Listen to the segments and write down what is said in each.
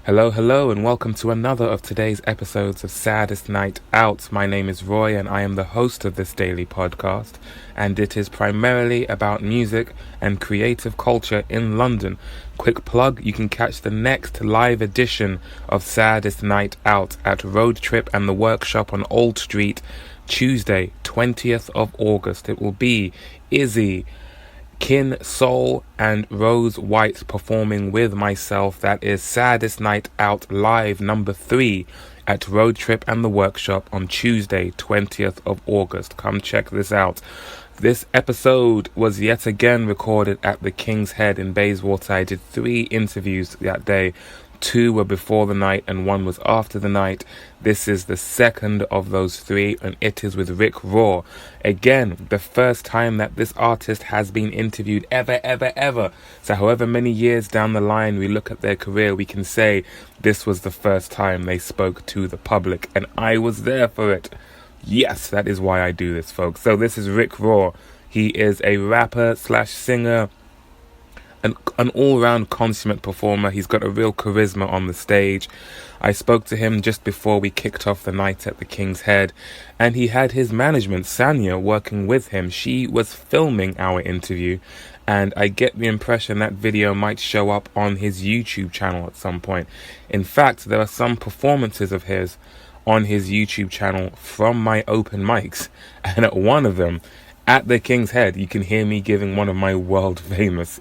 Hello, hello, and welcome to another of today's episodes of Saddest Night Out. My name is Roy, and I am the host of this daily podcast, and it is primarily about music and creative culture in London. Quick plug, you can catch the next live edition of Saddest Night Out at Road Trip and the Workshop on Old Street, Tuesday, 20th of August. It will be Izzy, Kin Soul and Rose White performing with myself. That is Saddest Night Out Live number 3 at Road Trip and the Workshop on Tuesday, 20th of August. Come check this out. This episode was yet again recorded at the King's Head in Bayswater. I did 3 interviews that day. 2 were before the night and 1 was after the night. This is the second of those 3, and it is with Ricraw. Again, the first time that this artist has been interviewed ever. So however many years down the line we look at their career, we can say this was the first time they spoke to the public, and I was there for it. Yes, that is why I do this, folks. So this is Ricraw. He is a rapper slash singer, an all-round consummate performer. He's got a real charisma on the stage. I spoke to him just before we kicked off the night at the King's Head, and he had his management, Sanya, working with him. She was filming our interview, and I get the impression that video might show up on his YouTube channel at some point. In fact, there are some performances of his on his YouTube channel from my open mics, and at one of them, at the King's Head, you can hear me giving one of my world-famous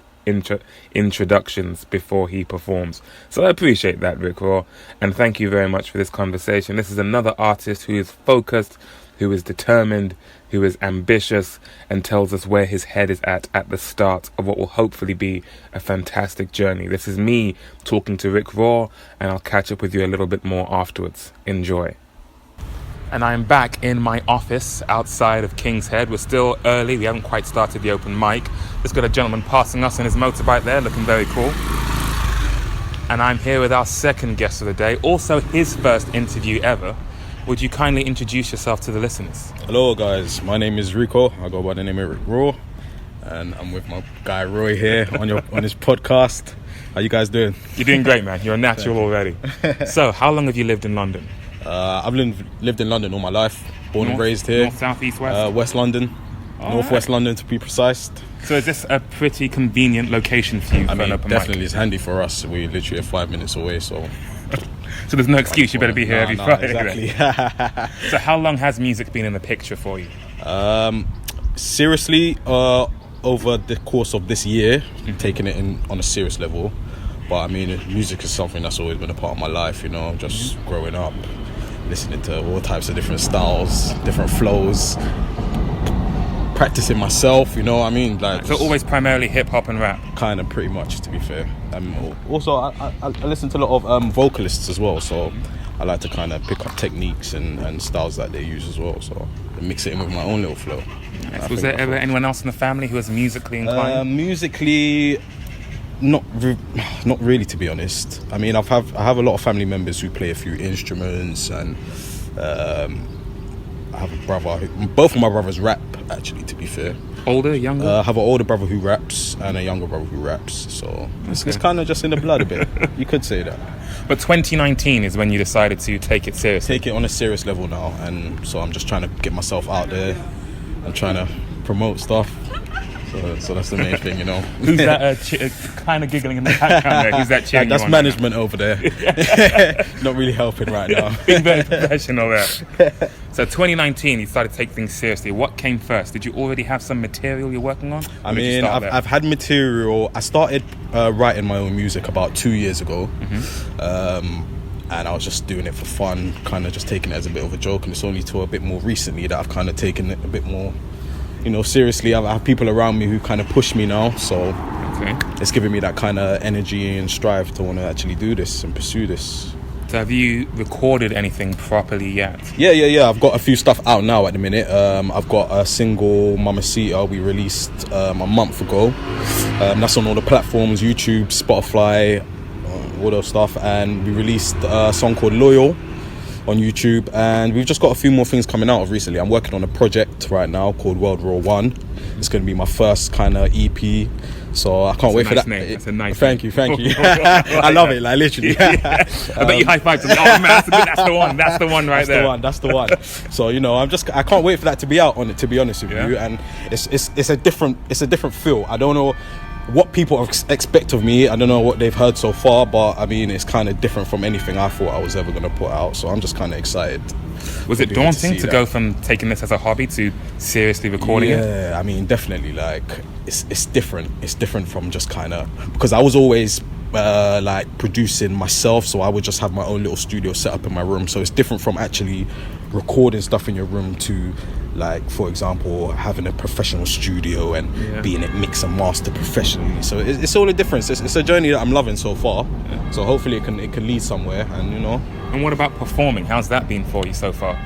introductions before he performs. So I appreciate that, Ricraw, and thank you very much for this conversation. This is another artist who is focused, who is determined, who is ambitious, and tells us where his head is at the start of what will hopefully be a fantastic journey. This is me talking to Ricraw, and I'll catch up with you a little bit more afterwards. Enjoy. And I'm back in my office outside of King's Head. We're still early. We haven't quite started the open mic. Just got a gentleman passing us on his motorbike there, looking very cool. And I'm here with our second guest of the day, also his first interview ever. Would you kindly introduce yourself to the listeners? Hello guys, my name is Ricraw. I go by the name of Ricraw, and I'm with my guy Roy here on his podcast. How you guys doing? You're doing great, man. You're a natural already. So, how long have you lived in London? I've lived in London all my life. Born and raised here. North, south, east, west? West London. Northwest London to be precise. So is this a pretty convenient location for you for an open definitely mic? It's handy for us. We literally are 5 minutes away, so... So there's no excuse, you better be here every Friday. Exactly. So how long has music been in the picture for you? Seriously, over the course of this year, taking it in on a serious level. But I mean, music is something that's always been a part of my life, you know, just growing up, listening to all types of different styles, different flows, practicing myself, you know what I mean? Like, so always primarily hip-hop and rap? Kind of, pretty much, to be fair. Also, I listen to a lot of vocalists as well, so I like to kind of pick up techniques and styles that they use as well, so I mix it in with my own little flow. Yes. Was there ever anyone else in the family who was musically inclined? Musically... Not really, to be honest. I mean, I have a lot of family members who play a few instruments, and I have a brother. Both of my brothers rap, actually. To be fair, older, younger. I have an older brother who raps and a younger brother who raps. So it's kind of just in the blood a bit. You could say that. But 2019 is when you decided to take it seriously. Take it on a serious level now, and so I'm just trying to get myself out there. I'm trying to promote stuff. So that's the main thing, you know. Who's that kind of giggling in the background there? Who's that cheering That's you on management over there. Not really helping right now. Being very professional there. So 2019, you started to take things seriously. What came first? Did you already have some material you're working on? I mean, I've had material. I started writing my own music about 2 years ago. And I was just doing it for fun, kind of just taking it as a bit of a joke. And it's only till a bit more recently that I've kind of taken it a bit more, you know, seriously. I have people around me who kind of push me now, so it's giving me that kind of energy and strive to want to actually do this and pursue this. So have you recorded anything properly yet? Yeah. I've got a few stuff out now at the minute. I've got a single, Mamacita, we released a month ago. That's on all the platforms, YouTube, Spotify, all those stuff. And we released a song called Loyal on YouTube, and we've just got a few more things coming out of recently. I'm working on a project right now called World War One. It's going to be my first kind of EP So I can't wait for nice that. Name. That's a nice Thank name. you. I love it, like literally. I bet you high fived him. Oh man, that's the one. That's the one right there. That's the one. So I can't wait for that to be out on it. To be honest with you, and it's a different feel. I don't know what people expect of me. I don't know what they've heard so far, but I mean, it's kind of different from anything I thought I was ever going to put out. So I'm just kind of excited. Was it daunting to go from taking this as a hobby to seriously recording it? Yeah, I mean, definitely. Like, it's different. It's different from just kind of, because I was always like producing myself, so I would just have my own little studio set up in my room. So it's different from actually recording stuff in your room to, like, for example, having a professional studio and being it mix and master professionally. So it's all a difference. It's a journey that I'm loving so far. Yeah. So hopefully it can lead somewhere, and And what about performing? How's that been for you so far?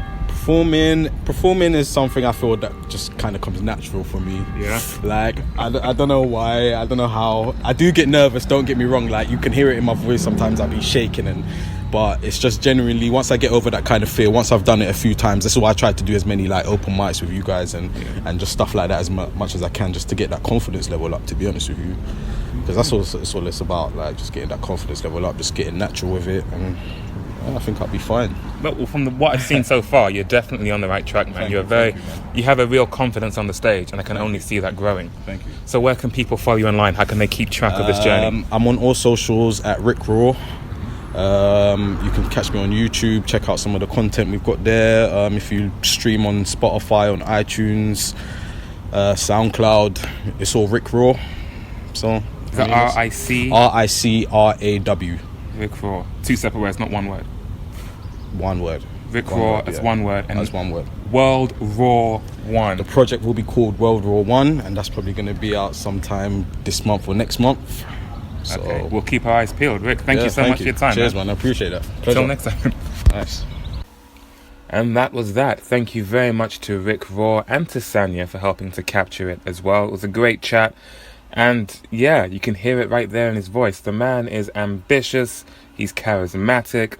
Performing is something I feel that just kind of comes natural for me. Yeah. Like, I don't know why, I don't know how. I do get nervous, don't get me wrong. Like, you can hear it in my voice sometimes. I'll be shaking, but it's just genuinely, once I get over that kind of fear, once I've done it a few times, this is why I try to do as many like open mics with you guys and just stuff like that as much as I can, just to get that confidence level up, to be honest with you. Because that's all it's about, like, just getting that confidence level up, just getting natural with it, and I think I'll be fine. Well, from what I've seen so far, you're definitely on the right track, man. You have a real confidence on the stage, and I can only see that growing. Thank you. So where can people follow you online? How can they keep track of this journey? I'm on all socials at Ricraw. You can catch me on YouTube, check out some of the content we've got there. If you stream on Spotify, on iTunes, SoundCloud, it's all Ricraw. So is that R-I-C? R-I-C-R-A-W. Ricraw. 2 separate words, not one word. One word. Ricraw, that's one word. And that's one word. World Raw 1. The project will be called World Raw 1, and that's probably going to be out sometime this month or next month. So, okay, we'll keep our eyes peeled. Rick, thank you so much for your time. Cheers, man. I appreciate that. Until next time. Nice. And that was that. Thank you very much to Ricraw and to Sanya for helping to capture it as well. It was a great chat. And yeah, you can hear it right there in his voice. The man is ambitious. He's charismatic.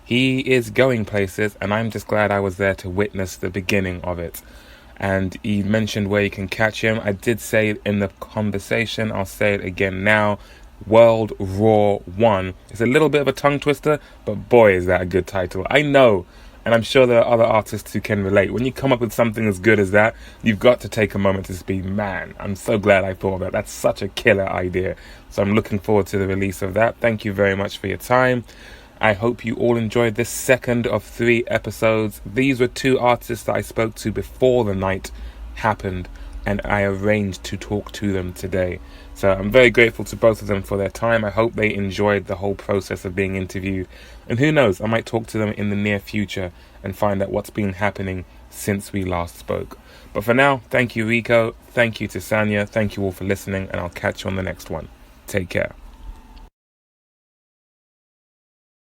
He is going places. And I'm just glad I was there to witness the beginning of it. And he mentioned where you can catch him. I did say it in the conversation. I'll say it again now. World Raw 1. It's a little bit of a tongue twister, but boy, is that a good title. I know. And I'm sure there are other artists who can relate. When you come up with something as good as that, you've got to take a moment to just be, man, I'm so glad I thought of that. That's such a killer idea. So I'm looking forward to the release of that. Thank you very much for your time. I hope you all enjoyed this second of 3 episodes. These were 2 artists that I spoke to before the night happened, and I arranged to talk to them today. So I'm very grateful to both of them for their time. I hope they enjoyed the whole process of being interviewed. And who knows, I might talk to them in the near future and find out what's been happening since we last spoke. But for now, thank you, Rico. Thank you to Sanya. Thank you all for listening, and I'll catch you on the next one. Take care.